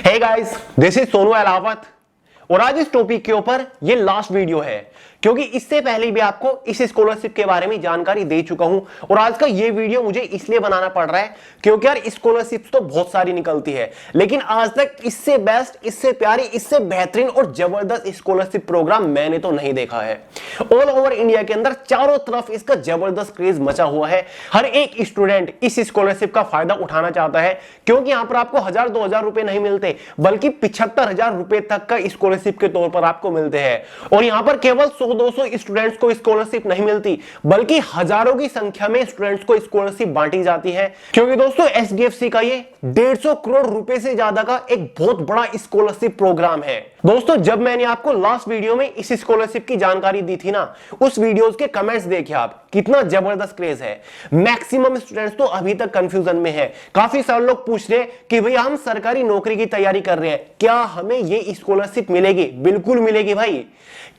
Hey guys, this is Sonu Alawat और आज इस टॉपिक के ऊपर ये लास्ट वीडियो है क्योंकि इससे पहले भी आपको इस स्कॉलरशिप के बारे में जानकारी दे चुका हूं और आज का ये वीडियो मुझे इसलिए बनाना पड़ रहा है क्योंकि यार स्कॉलरशिप तो बहुत सारी निकलती है, लेकिन आज तक इससे बेस्ट, इससे प्यारी, इससे बेहतरीन और जबरदस्त स्कॉलरशिप प्रोग्राम मैंने तो नहीं देखा है। ऑल ओवर इंडिया के अंदर चारों तरफ इसका जबरदस्त क्रेज मचा हुआ है। हर एक स्टूडेंट इस स्कॉलरशिप का फायदा उठाना चाहता है क्योंकि यहां पर आपको 1000-2000 रुपए नहीं मिलते बल्कि 75,000 रुपए तक का स्कॉलरशिप के तौर पर आपको मिलते हैं। और यहां पर केवल 100-200 स्टूडेंट्स को स्कॉलरशिप नहीं मिलती बल्कि हजारों की संख्या में स्टूडेंट्स को स्कॉलरशिप बांटी जाती है क्योंकि दोस्तों एचडीएफसी का ये 150 करोड़ रुपए से ज्यादा का एक बहुत बड़ा स्कॉलरशिप प्रोग्राम है। दोस्तों जब मैंने आपको लास्ट वीडियो में इस स्कॉलरशिप की जानकारी दी थी ना, उस वीडियोस के कमेंट्स देखिए आप, कितना जबरदस्त क्रेज है। मैक्सिमम स्टूडेंट्स तो अभी तक कंफ्यूजन में है। काफी सारे लोग पूछ रहे हैं कि भैया हम सरकारी नौकरी की तैयारी कर रहे हैं, क्या हमें ये स्कॉलरशिप मिलेगी? बिल्कुल मिलेगी भाई।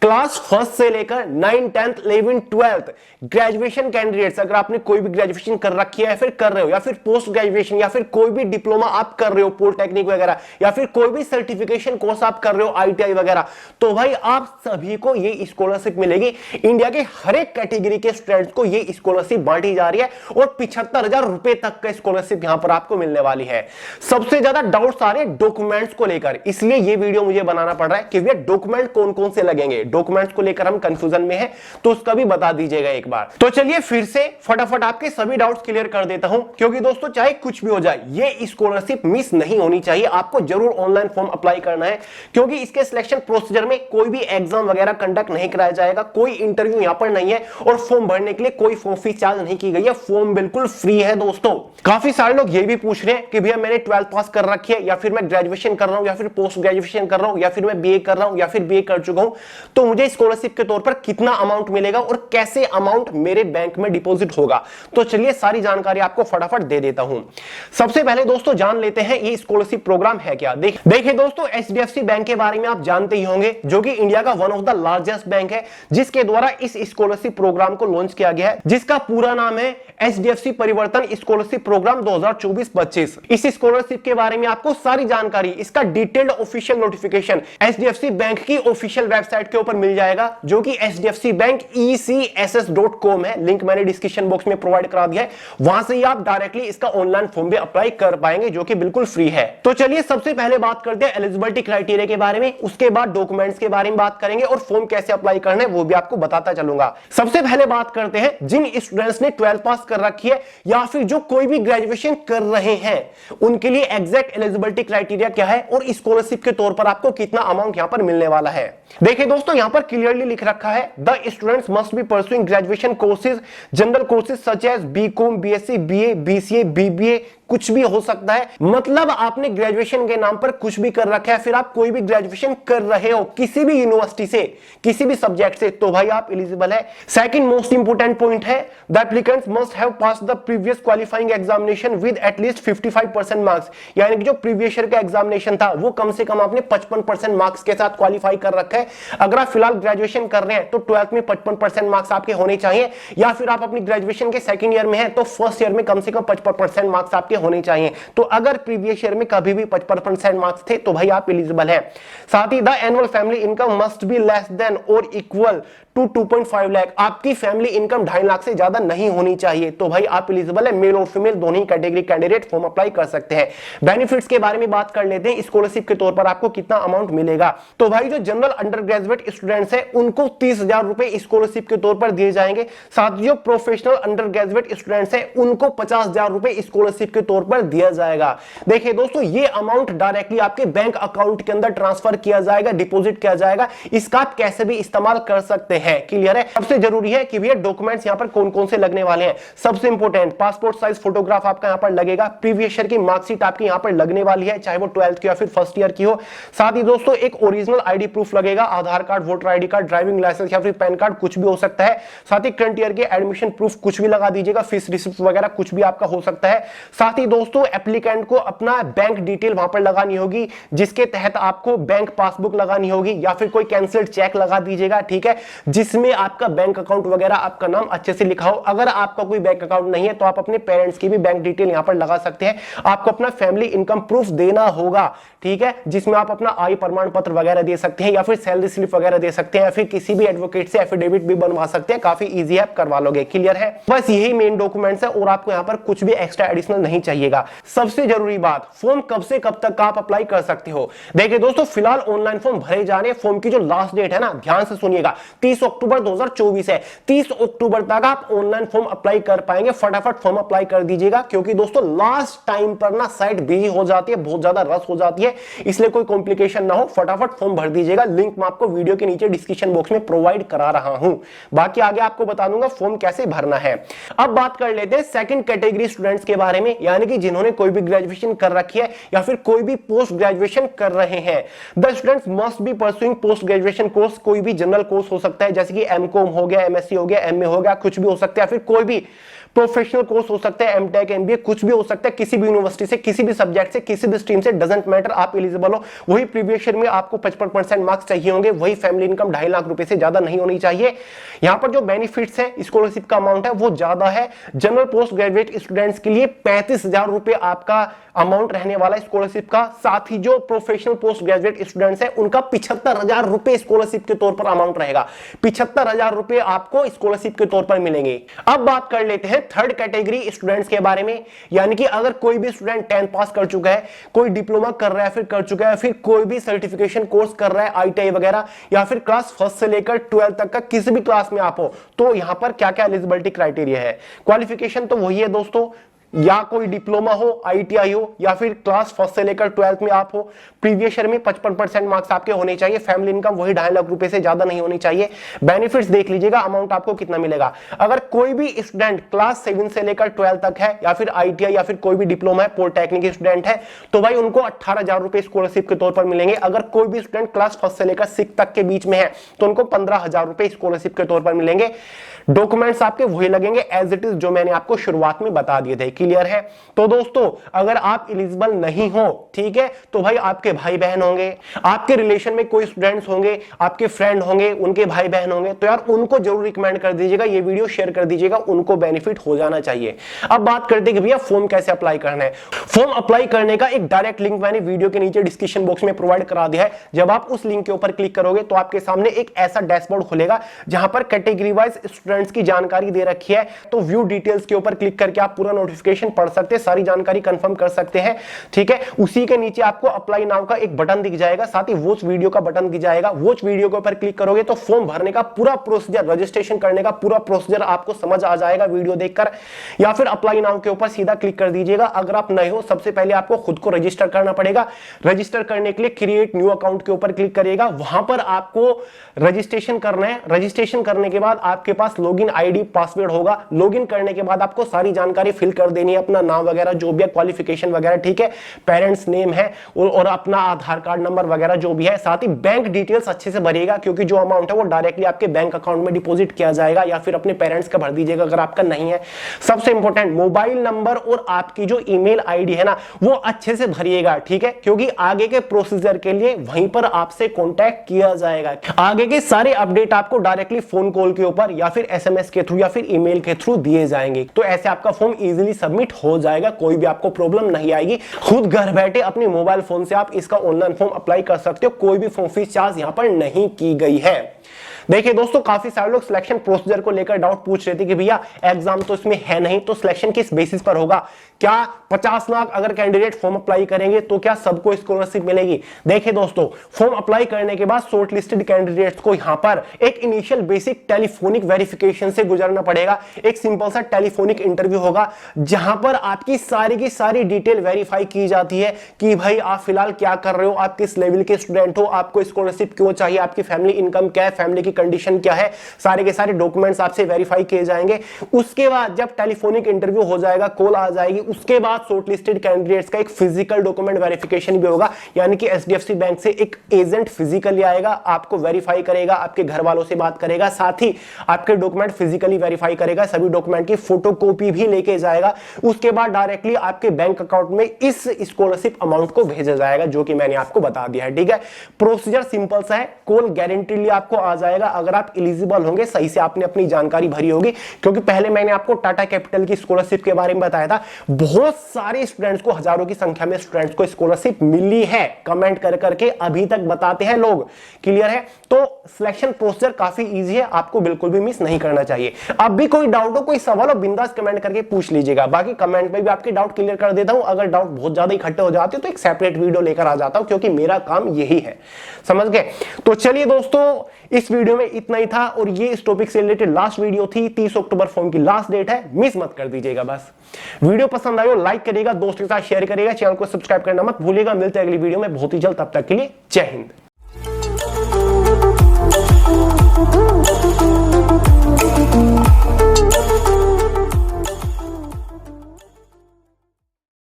क्लास फर्स्ट से लेकर 9, 10th, 11th, 12th graduation candidates, अगर आपने कोई भी ग्रेजुएशन कर रखी है या फिर कर रहे हो या फिर पोस्ट ग्रेजुएशन या फिर कोई भी डिप्लोमा आप कर रहे हो, पॉलिटेक्निक वगैरह, या फिर कोई भी सर्टिफिकेशन कोर्स आप कर रहे हो, आईटीआई वगैरह, तो भाई आप सभी को ये स्कॉलरशिप मिलेगी। इंडिया के हर एक कैटेगरी के स्टूडेंट्स को ये स्कॉलरशिप बांटी जा रही है और 75,000 रुपए तक का स्कॉलरशिप यहां पर आपको मिलने वाली है। सबसे ज्यादा डाउट्स आ रहे हैं डॉक्यूमेंट्स को लेकर, इसलिए ये वीडियो मुझे बनाना पड़ रहा है कि भैया डॉक्यूमेंट कौन कौन से लगेंगे। डॉक्यूमेंट्स को लेकर हम कंफ्यूजन में हैं तो उसका भी बता दीजिएगा एक बार। तो चलिए फिर से फटाफट आपके सभी डाउट्स क्लियर कर देता हूं क्योंकि दोस्तों चाहे कुछ भी हो जाए ये स्कॉलरशिप मिस नहीं होनी चाहिए। आपको जरूर ऑनलाइन फॉर्म अप्लाई करना है क्योंकि इसके सिलेक्शन प्रोसीजर में कोई भी एग्जाम वगैरह कंडक्ट नहीं कराया जाएगा, कोई इंटरव्यू यहां पर नहीं है और फॉर्म भरने के लिए कोई फॉर्म फीस चार्ज नहीं की गई है। फॉर्म बिल्कुल फ्री है दोस्तों। काफी सारे लोग ये भी पूछ रहे हैं कि भैया मैंने 12th पास कर रखी है या फिर मैं ग्रेजुएशन कर रहा हूं या फिर पोस्ट ग्रेजुएशन कर रहा हूं या फिर मैं बीए कर रहा हूं या फिर बीए कर चुका हूं, तो मुझे स्कॉलरशिप के तौर पर कितना अमाउंट मिलेगा और कैसे अमाउंट मेरे बैंक में डिपॉजिट होगा। तो चलिए सारी जानकारी आपको फटाफट दे देता हूं। सबसे पहले दोस्तों जान लेते हैं ये स्कॉलरशिप प्रोग्राम है क्या। देखिए दोस्तों एचडीएफसी बैंक के बारे में आप जानते ही होंगे जो कि इंडिया का one of the largest bank है जिसके द्वारा इस स्कॉलरशिप प्रोग्राम को लॉन्च किया गया है, जिसका पूरा नाम है एचडीएफसी परिवर्तन स्कॉलरशिप प्रोग्राम 2024-25। इस स्कॉलरशिप के बारे में आपको सारी जानकारी, इसका detailed official notification HDFC bank की ऑफिशियल वेबसाइट के ऊपर मिल जाएगा जो कि hdfcbank.ecss.com है। लिंक मैंने डिस्क्रिप्शन बॉक्स में प्रोवाइड करा दिया है, वहां से ही आप डायरेक्टली इसका ऑनलाइन फॉर्म भी अप्लाई कर पाएंगे जो कि बिल्कुल फ्री है। तो चलिए सबसे पहले बात करते हैं एलिजिबिलिटी क्राइटेरिया के बारे में, उसके बाद डॉक्यूमेंट्स के बारे में बात करेंगे और फॉर्म कैसे अप्लाई करना है वो भी आपको बताता चलूंगा। सबसे पहले बात करते हैं जिन स्टूडेंट्स ने 12th पास कर रखी है या फिर जो कोई भी ग्रेजुएशन कर रहे हैं उनके लिए एग्जैक्ट एलिजिबिलिटी क्राइटेरिया क्या है और स्कॉलरशिप के तौर पर आपको कितना अमाउंट यहां पर मिलने वाला है। देखिए दोस्तों यहां पर क्लियरली लिख रखा है the students must be pursuing graduation courses, general courses such as BCom, BSc, BA, BCA, BBA, कुछ भी हो सकता है। मतलब आपने ग्रेजुएशन के नाम पर कुछ भी कर रखा है, फिर आप कोई भी ग्रेजुएशन कर रहे हो किसी भी यूनिवर्सिटी से, किसी भी सब्जेक्ट से, तो भाई आप एलिजिबल है। सेकंड मोस्ट इंपोर्टेंट पॉइंट है the applicants must have passed the previous qualifying examination with at least 55% marks, यानी कि जो प्रीवियस ईयर का एग्जामिनेशन था वो कम से कम आपने 55% मार्क्स के साथ क्वालिफाई कर रखा है। अगर आप फिलहाल ग्रेजुएशन कर रहे हैं तो 12th में 55% मार्क्स आपके होने चाहिए, या फिर आप अपनी ग्रेजुएशन के सेकंड ईयर में हैं तो फर्स्ट ईयर में कम से कम 55% मार्क्स आपके होने चाहिए। तो अगर प्रीवियस ईयर में कभी भी 55% मार्क्स थे तो भाई आप एलिजिबल हैं। साथ ही the annual family income must be less than और इक्वल टू 2.5 लाख, आपकी फैमिली इनकम 2.5 लाख से ज्यादा नहीं होनी चाहिए, तो भाई आप एलिजिबल है। मेल और फीमेल दोनों ही कैटेगरी कैंडिडेट फॉर्म अप्लाई कर सकते हैं। बेनिफिट्स के बारे में बात कर लेते हैं, स्कॉलरशिप के तौर पर आपको कितना अमाउंट मिलेगा। तो भाई जो जनरल अंडर ग्रेजुएट स्टूडेंट्स है उनको 30,000 रुपए स्कॉलरशिप के तौर पर दिए जाएंगे। साथ ही जो प्रोफेशनल अंडर ग्रेजुएट स्टूडेंट्स है उनको 50,000 रुपए स्कॉलरशिप के तौर पर दिया जाएगा। देखिए दोस्तों ये अमाउंट डायरेक्टली आपके बैंक अकाउंट के अंदर ट्रांसफर किया जाएगा, डिपॉजिट किया जाएगा। इसका आप कैसे भी इस्तेमाल कर सकते हैं। क्लियर है। सबसे जरूरी है कि भैया डॉक्यूमेंट्स यहां पर कौन कौन से लगने वाले हैं। सबसे इंपॉर्टेंट पासपोर्ट साइज फोटोग्राफ आपका यहां पर लगेगा, प्रीवियस ईयर की मार्कशीट आपकी यहां पर लगने वाली है, चाहे वो 12th की या फिर फर्स्ट ईयर की हो। साथ ही दोस्तों एक ओरिजिनल आईडी प्रूफ लगेगा, Aadhaar card, voter ID card, driving licence या फिर पैन कार्ड, कुछ भी हो सकता है। साथ ही करंट ईयर के एडमिशन प्रूफ कुछ भी लगा दीजिएगा, फीस रिसिप्ट वगैरह कुछ भी आपका हो सकता है। साथ ही दोस्तों एप्लीकेंट को अपना बैंक डिटेल वहां पर लगानी होगी, जिसके तहत आपको बैंक पासबुक लगानी होगी या फिर कोई कैंसिल्ड चेक लगा दीजिएगा। ठीक है, जिसमें आपका बैंक अकाउंट वगैरह, आपका नाम अच्छे से लिखा हो। अगर आपका कोई बैंक अकाउंट नहीं है तो आप अपने पेरेंट्स की भी बैंक डिटेल यहां पर लगा सकते हैं। आपको अपना फैमिली इनकम प्रूफ देना होगा, ठीक है, जिसमें आप अपना आय प्रमाण पत्र वगैरह दे सकते हैं या फिर सैलरी स्लिप वगैरह दे सकते हैं या फिर किसी भी एडवोकेट से एफिडेविट भी बनवा सकते हैं। काफी इजी है, आप करवा लोगे। क्लियर है? बस यही मेन डॉक्यूमेंट्स है और आपको यहां पर कुछ भी एक्स्ट्रा एडिशनल नहीं चाहिएगा। सबसे जरूरी बात, फॉर्म कब से कब तक आप अप्लाई कर सकते हो। देखिए दोस्तों, फिलहाल ऑनलाइन फॉर्म भरे जाने, फॉर्म की जो लास्ट डेट है ना, ध्यान से सुनिएगा, 30 अक्टूबर 2024 है। 30 अक्टूबर तक आप ऑनलाइन फॉर्म अप्लाई कर पाएंगे। फटाफट फॉर्म अप्लाई कर दीजिएगा, क्योंकि दोस्तों लास्ट टाइम पर ना साइट बिजी हो जाती है, बहुत ज्यादा रश हो जाती है, इसलिए कोई कॉम्प्लिकेशन ना हो, फटाफट फॉर्म भर दीजिएगा। लिंक मैं आपको वीडियो के नीचे डिस्क्रिप्शन बॉक्स में प्रोवाइड करा रहा हूं। बाकी आगे आपको बता दूंगा फॉर्म कैसे भरना है। अब बात कर लेते हैं सेकंड कैटेगरी स्टूडेंट्स के बारे में, यानी कि जिन्होंने कोई भी ग्रेजुएशन कर रखी है या फिर कोई भी पोस्ट ग्रेजुएशन कर रहे हैं। The students must B pursuing post graduation course. कोई भी जनरल कोर्स हो सकता है, जैसे कि एमकॉम हो गया, एमएससी हो गया, एमए हो गया, कुछ भी हो सकता है, फिर कोई भी प्रोफेशनल कोर्स हो सकता है, एमटेक, एमबीए, कुछ भी हो सकता है, किसी भी यूनिवर्सिटी से, किसी भी सब्जेक्ट से, किसी भी स्ट्रीम से, डजंट मैटर, आप एलिजिबल हो। वही प्रीवियस ईयर में आपको 55% मार्क्स चाहिए होंगे, वही फैमिली इनकम 2.5 लाख रुपए से ज्यादा नहीं होनी चाहिए। यहां पर जो बेनिफिट्स है, स्कॉलरशिप का अमाउंट है वो ज्यादा है। जनरल पोस्ट ग्रेजुएट स्टूडेंट्स के लिए 35,000 रुपए आपका अमाउंट रहने वाला स्कॉलरशिप का। साथ ही जो प्रोफेशनल पोस्ट ग्रेजुएट स्टूडेंट्स है उनका 75,000 रुपए स्कॉलरशिप के तौर पर अमाउंट रहेगा। 75,000 रुपए आपको स्कॉलरशिप के तौर पर मिलेंगे। अब बात कर लेते हैं थर्ड कैटेगरी स्टूडेंट्स के बारे में, यानी कि अगर कोई भी स्टूडेंट 10th पास कर चुका है, कोई डिप्लोमा कर रहा है, फिर कर चुका है, फिर कोई भी सर्टिफिकेशन कोर्स कर रहा है, आईटीआई वगैरह, या फिर क्लास 1 से लेकर 12 तक का किसी भी क्लास में आप हो, तो यहां पर क्या क्या एलिजिबिलिटी क्राइटेरिया है। क्वालिफिकेशन तो वही है दोस्तों, या कोई डिप्लोमा हो, आईटीआई हो, या फिर क्लास 1 से लेकर 12th में आप हो। प्रीवियस ईयर में 55% मार्क्स आपके होने चाहिए। फैमिली इनकम वही 2.5 लाख रुपए से ज्यादा नहीं होनी चाहिए। बेनिफिट्स देख लीजिएगा, अमाउंट आपको कितना मिलेगा। अगर कोई भी स्टूडेंट क्लास 7 से लेकर 12 तक है, या फिर आईटीआई या फिर कोई भी डिप्लोमा है, पॉलिटेक्निक स्टूडेंट है, तो भाई उनको 18,000 रुपए स्कॉलरशिप के तौर पर मिलेंगे। अगर कोई भी स्टूडेंट क्लास 1 से लेकर 6 तक के बीच में है तो उनको 15,000 रुपए स्कॉलरशिप के तौर पर मिलेंगे। डॉक्यूमेंट्स आपके वही लगेंगे एज इट इज, जो मैंने आपको शुरुआत में बता दिए थे। क्लियर है? तो दोस्तों, अगर आप एलिजिबल नहीं हो, ठीक है, तो भाई आपके भाई बहन होंगे, आपके रिलेशन में कोई स्टूडेंट्स होंगे, आपके फ्रेंड होंगे, उनके भाई बहन होंगे, तो यार उनको जरूर रिकमेंड कर दीजिएगा, ये वीडियो शेयर कर दीजिएगा, उनको बेनिफिट हो जाना चाहिए। अब बात करते हैं कि भैया फॉर्म कैसे अप्लाई करना है। फॉर्म अप्लाई करने का एक डायरेक्ट लिंक मैंने वीडियो के नीचे डिस्क्रिप्शन बॉक्स में प्रोवाइड करा दिया है। जब आप उस लिंक के ऊपर क्लिक करोगे तो आपके सामने एक ऐसा डैशबोर्ड खुलेगा जहां पर कैटेगरी वाइज स्टूडेंट्स की जानकारी दे रखी है। तो व्यू डिटेल्स के ऊपर क्लिक करके आप पूरा नोटिफिकेशन पढ़ सकते हैं, सारी जानकारी कंफर्म कर सकते हैं, ठीक है। उसी के नीचे आपको अप्लाई नाउ का एक बटन दिख जाएगा, साथ ही वॉच वीडियो का बटन दिख जाएगा। वॉच वीडियो के ऊपर क्लिक करोगे तो फॉर्म भरने का पूरा प्रोसीजर, रजिस्ट्रेशन करने का पूरा प्रोसीजर आपको समझ आ जाएगा वीडियो देखकर। या फिर अप्लाई नाउ के ऊपर सीधा क्लिक कर दीजिएगा। अगर आप नए हो, सबसे पहले आपको खुद को रजिस्टर करना पड़ेगा। रजिस्टर करने के लिए क्रिएट न्यू अकाउंट के ऊपर क्लिक करिएगा, वहां पर आपको रजिस्ट्रेशन करना है। रजिस्ट्रेशन करने के बाद आपके पास लॉगिन आईडी पासवर्ड होगा। लॉगिन करने के बाद आपको सारी जानकारी फिल कर देनी है, अपना नाम वगैरह जो भी है, क्वालिफिकेशन वगैरह, ठीक है, पेरेंट्स नेम है और अपना आधार कार्ड नंबर वगैरह जो भी है। साथ ही बैंक डिटेल्स अच्छे से भरिएगा, क्योंकि जो अमाउंट है वो डायरेक्टली आपके बैंक अकाउंट में डिपॉजिट किया जाएगा, या फिर अपने पेरेंट्स का भर दीजिएगा अगर आपका नहीं है। सबसे इंपॉर्टेंट, मोबाइल नंबर और आपकी जो ईमेल आईडी है ना, वो अच्छे से भरिएगा, ठीक है, क्योंकि आगे के प्रोसीजर के लिए वहीं पर आपसे कॉन्टैक्ट किया जाएगा। आगे के सारे अपडेट आपको डायरेक्टली फोन कॉल के ऊपर या फिर एसएमएस के थ्रू या फिर ईमेल के थ्रू दिए जाएंगे। तो ऐसे आपका फॉर्म इजीली सबमिट हो जाएगा, कोई भी आपको प्रॉब्लम नहीं आएगी। खुद घर बैठे अपने मोबाइल फोन से आप इसका ऑनलाइन फॉर्म अप्लाई कर सकते हो। कोई भी फॉर्म फीस चार्ज यहां पर नहीं की गई है। देखिए दोस्तों, काफी सारे लोग सिलेक्शन प्रोसीजर को लेकर डाउट पूछ रहे थे कि भैया एग्जाम तो इसमें है नहीं, तो सिलेक्शन किस बेसिस पर होगा। क्या 50 लाख अगर कैंडिडेट फॉर्म अप्लाई करेंगे तो क्या सबको स्कॉलरशिप मिलेगी? देखिए दोस्तों, फॉर्म अप्लाई करने के बाद शॉर्टलिस्टेड कैंडिडेट्स को यहां पर एक इनिशियल बेसिक टेलीफोनिक वेरिफिकेशन से गुजरना पड़ेगा। एक सिंपल सा टेलीफोनिक इंटरव्यू होगा, जहां पर आपकी सारी की सारी डिटेल वेरीफाई की जाती है कि भाई आप फिलहाल क्या कर रहे हो, आप किस लेवल के स्टूडेंट हो, आपको स्कॉलरशिप क्यों चाहिए, आपकी फैमिली इनकम क्या है, फैमिली की कंडीशन क्या है, सारे के सारे डॉक्यूमेंट्स आपसे वेरीफाई किए जाएंगे। उसके बाद जब टेलीफोनिक इंटरव्यू हो जाएगा, कॉल आ जाएगी, उसके बाद शॉर्टलिस्टेड कैंडिडेट्स का एक फिजिकल डॉक्यूमेंट वेरिफिकेशन भी होगा, यानी कि एचडीएफसी बैंक से एक एजेंट फिजिकली आएगा, आपको वेरीफाई करेगा, आपके घर वालों से बात करेगा, साथ ही आपके डॉक्यूमेंट फिजिकली वेरीफाई करेगा, सभी डॉक्यूमेंट की फोटोकॉपी भी लेके जाएगा। उसके बाद डायरेक्टली आपके बैंक अकाउंट में इस स्कॉलरशिप अमाउंट को भेजा जाएगा, जो कि मैंने आपको बता दिया है, ठीक है। प्रोसीजर सिंपल सा है, कॉल गारंटीली आपको आ जाएगा, जाएगा अगर आप एलिजिबल होंगे, सही से आपने अपनी जानकारी भरी होगी। क्योंकि पहले मैंने आपको टाटा कैपिटल की स्कॉलरशिप के बारे में बताया था, बहुत सारे स्टूडेंट्स को, हजारों की संख्या में स्टूडेंट्स को स्कॉलरशिप मिली है, कमेंट कर करके अभी तक बताते हैं लोग। क्लियर है? तो सिलेक्शन प्रोसीजर काफी इजी है, आपको बिल्कुल भी मिस नहीं करना चाहिए। अब भी कोई डाउट हो, कोई सवाल हो, बिंदास कमेंट करके पूछ लीजिएगा। बाकी कमेंट में भी आपके डाउट क्लियर कर देता हूं। अगर डाउट बहुत ज्यादा इकट्ठे हो जाते हो तो एक सेपरेट वीडियो लेकर आ जाता हूं, क्योंकि मेरा काम यही है। समझ गए? तो चलिए दोस्तों, इस वीडियो में इतना ही था और ये इस टॉपिक से रिलेटेड लास्ट वीडियो थी। 30 अक्टूबर फॉर्म की लास्ट डेट है, मिस मत कर दीजिएगा। बस वीडियो पसंद आए हो लाइक करिएगा, दोस्तों के साथ शेयर करिएगा, चैनल को सब्सक्राइब करना मत भूलिएगा। मिलते हैं अगली वीडियो में बहुत ही जल्द, तब तक के लिए जय हिंद।